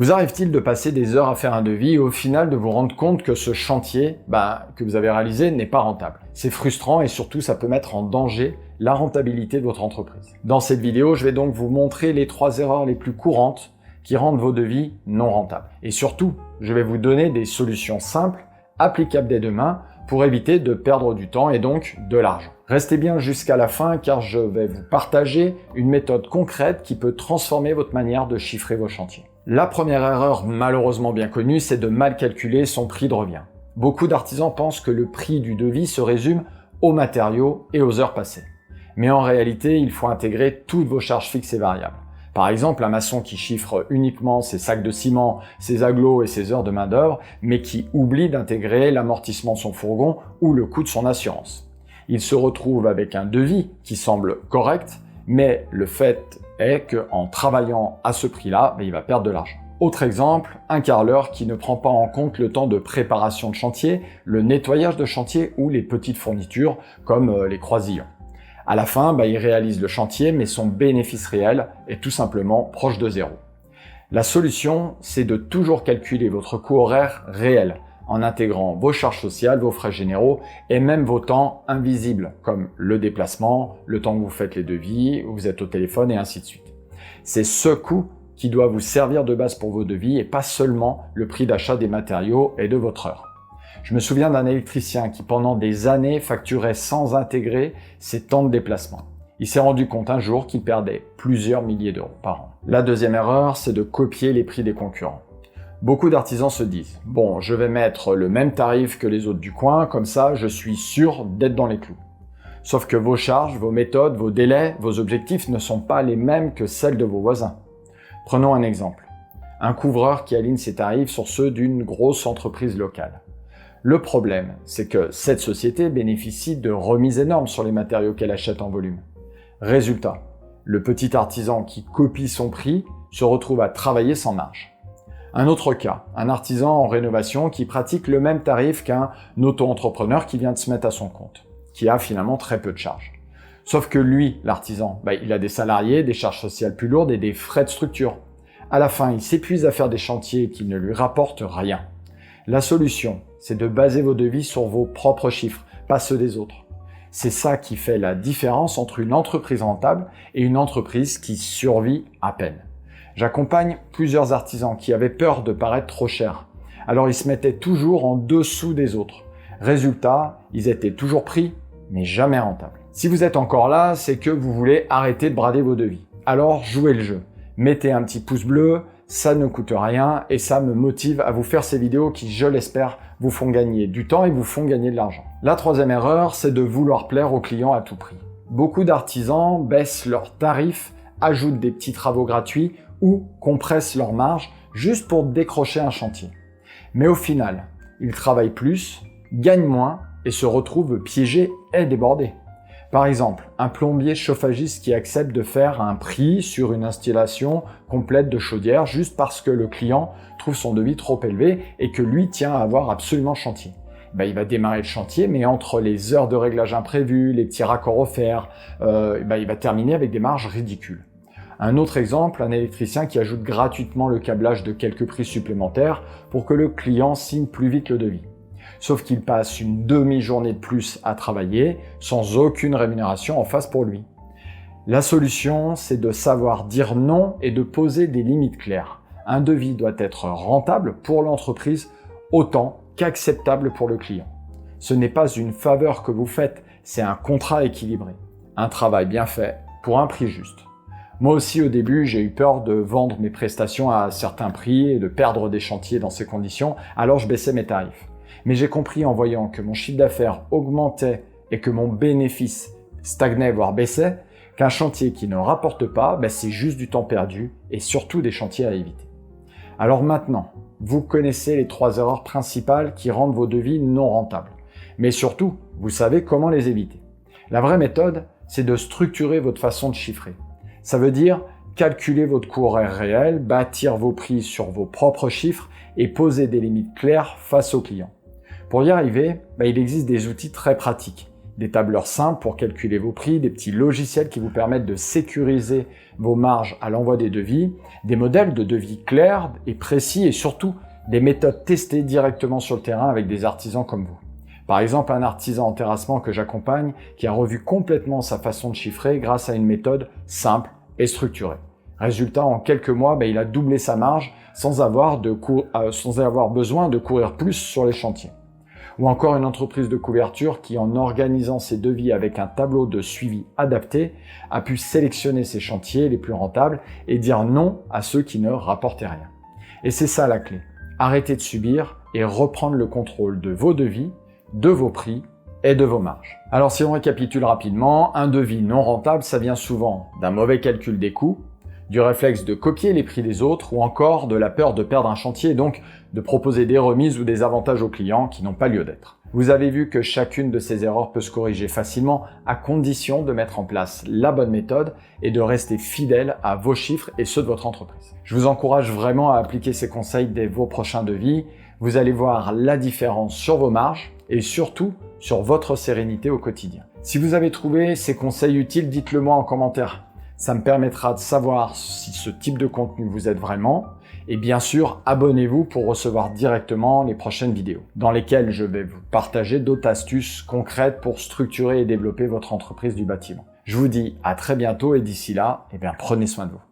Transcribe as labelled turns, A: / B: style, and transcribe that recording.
A: Vous arrive-t-il de passer des heures à faire un devis et au final de vous rendre compte que ce chantier que vous avez réalisé n'est pas rentable? C'est frustrant et surtout ça peut mettre en danger la rentabilité de votre entreprise. Dans cette vidéo, je vais donc vous montrer les 3 erreurs les plus courantes qui rendent vos devis non rentables. Et surtout, je vais vous donner des solutions simples, applicables dès demain, pour éviter de perdre du temps et donc de l'argent. Restez bien jusqu'à la fin car je vais vous partager une méthode concrète qui peut transformer votre manière de chiffrer vos chantiers. La première erreur malheureusement bien connue, c'est de mal calculer son prix de revient. Beaucoup d'artisans pensent que le prix du devis se résume aux matériaux et aux heures passées. Mais en réalité, il faut intégrer toutes vos charges fixes et variables. Par exemple, un maçon qui chiffre uniquement ses sacs de ciment, ses agglos et ses heures de main-d'œuvre, mais qui oublie d'intégrer l'amortissement de son fourgon ou le coût de son assurance. Il se retrouve avec un devis qui semble correct, mais le fait est qu'en travaillant à ce prix-là, il va perdre de l'argent. Autre exemple, un carreleur qui ne prend pas en compte le temps de préparation de chantier, le nettoyage de chantier ou les petites fournitures comme les croisillons. À la fin, il réalise le chantier, mais son bénéfice réel est tout simplement proche de zéro. La solution, c'est de toujours calculer votre coût horaire réel, en intégrant vos charges sociales, vos frais généraux et même vos temps invisibles, comme le déplacement, le temps que vous faites les devis, où vous êtes au téléphone et ainsi de suite. C'est ce coût qui doit vous servir de base pour vos devis et pas seulement le prix d'achat des matériaux et de votre heure. Je me souviens d'un électricien qui pendant des années facturait sans intégrer ses temps de déplacement. Il s'est rendu compte un jour qu'il perdait plusieurs milliers d'euros par an. La deuxième erreur, c'est de copier les prix des concurrents. Beaucoup d'artisans se disent « Bon, je vais mettre le même tarif que les autres du coin, comme ça je suis sûr d'être dans les clous. » Sauf que vos charges, vos méthodes, vos délais, vos objectifs ne sont pas les mêmes que celles de vos voisins. Prenons un exemple. Un couvreur qui aligne ses tarifs sur ceux d'une grosse entreprise locale. Le problème, c'est que cette société bénéficie de remises énormes sur les matériaux qu'elle achète en volume. Résultat, le petit artisan qui copie son prix se retrouve à travailler sans marge. Un autre cas, un artisan en rénovation qui pratique le même tarif qu'un auto-entrepreneur qui vient de se mettre à son compte, qui a finalement très peu de charges. Sauf que lui, l'artisan, il a des salariés, des charges sociales plus lourdes et des frais de structure. À la fin, il s'épuise à faire des chantiers qui ne lui rapportent rien. La solution, c'est de baser vos devis sur vos propres chiffres, pas ceux des autres. C'est ça qui fait la différence entre une entreprise rentable et une entreprise qui survit à peine. J'accompagne plusieurs artisans qui avaient peur de paraître trop chers. Alors ils se mettaient toujours en dessous des autres. Résultat, ils étaient toujours pris, mais jamais rentables. Si vous êtes encore là, c'est que vous voulez arrêter de brader vos devis. Alors jouez le jeu. Mettez un petit pouce bleu, ça ne coûte rien et ça me motive à vous faire ces vidéos qui, je l'espère, vous font gagner du temps et vous font gagner de l'argent. La troisième erreur, c'est de vouloir plaire aux clients à tout prix. Beaucoup d'artisans baissent leurs tarifs, ajoutent des petits travaux gratuits ou compressent leurs marges juste pour décrocher un chantier. Mais au final, ils travaillent plus, gagnent moins et se retrouvent piégés et débordés. Par exemple, un plombier chauffagiste qui accepte de faire un prix sur une installation complète de chaudière juste parce que le client trouve son devis trop élevé et que lui tient à avoir absolument chantier. Il va démarrer le chantier, mais entre les heures de réglage imprévues, les petits raccords offerts, il va terminer avec des marges ridicules. Un autre exemple, un électricien qui ajoute gratuitement le câblage de quelques prix supplémentaires pour que le client signe plus vite le devis. Sauf qu'il passe une demi-journée de plus à travailler sans aucune rémunération en face pour lui. La solution, c'est de savoir dire non et de poser des limites claires. Un devis doit être rentable pour l'entreprise autant qu'acceptable pour le client. Ce n'est pas une faveur que vous faites, c'est un contrat équilibré. Un travail bien fait pour un prix juste. Moi aussi, au début, j'ai eu peur de vendre mes prestations à certains prix et de perdre des chantiers dans ces conditions, alors je baissais mes tarifs. Mais j'ai compris en voyant que mon chiffre d'affaires augmentait et que mon bénéfice stagnait voire baissait, qu'un chantier qui ne rapporte pas, c'est juste du temps perdu et surtout des chantiers à éviter. Alors maintenant, vous connaissez les 3 erreurs principales qui rendent vos devis non rentables. Mais surtout, vous savez comment les éviter. La vraie méthode, c'est de structurer votre façon de chiffrer. Ça veut dire calculer votre coût horaire réel, bâtir vos prix sur vos propres chiffres et poser des limites claires face aux clients. Pour y arriver, il existe des outils très pratiques. des tableurs simples pour calculer vos prix, des petits logiciels qui vous permettent de sécuriser vos marges à l'envoi des devis, des modèles de devis clairs et précis et surtout des méthodes testées directement sur le terrain avec des artisans comme vous. Par exemple, un artisan en terrassement que j'accompagne qui a revu complètement sa façon de chiffrer grâce à une méthode simple et structurée. Résultat, en quelques mois, il a doublé sa marge sans avoir besoin de courir plus sur les chantiers. Ou encore une entreprise de couverture qui, en organisant ses devis avec un tableau de suivi adapté, a pu sélectionner ses chantiers les plus rentables et dire non à ceux qui ne rapportaient rien. Et c'est ça la clé. Arrêtez de subir et reprendre le contrôle de vos devis, de vos prix et de vos marges. Alors si on récapitule rapidement, un devis non rentable, ça vient souvent d'un mauvais calcul des coûts, du réflexe de copier les prix des autres ou encore de la peur de perdre un chantier et donc de proposer des remises ou des avantages aux clients qui n'ont pas lieu d'être. Vous avez vu que chacune de ces erreurs peut se corriger facilement à condition de mettre en place la bonne méthode et de rester fidèle à vos chiffres et ceux de votre entreprise. Je vous encourage vraiment à appliquer ces conseils dès vos prochains devis. Vous allez voir la différence sur vos marges et surtout sur votre sérénité au quotidien. Si vous avez trouvé ces conseils utiles, dites-le moi en commentaire. Ça me permettra de savoir si ce type de contenu vous aide vraiment. Et bien sûr, abonnez-vous pour recevoir directement les prochaines vidéos, dans lesquelles je vais vous partager d'autres astuces concrètes pour structurer et développer votre entreprise du bâtiment. Je vous dis à très bientôt et d'ici là, prenez soin de vous.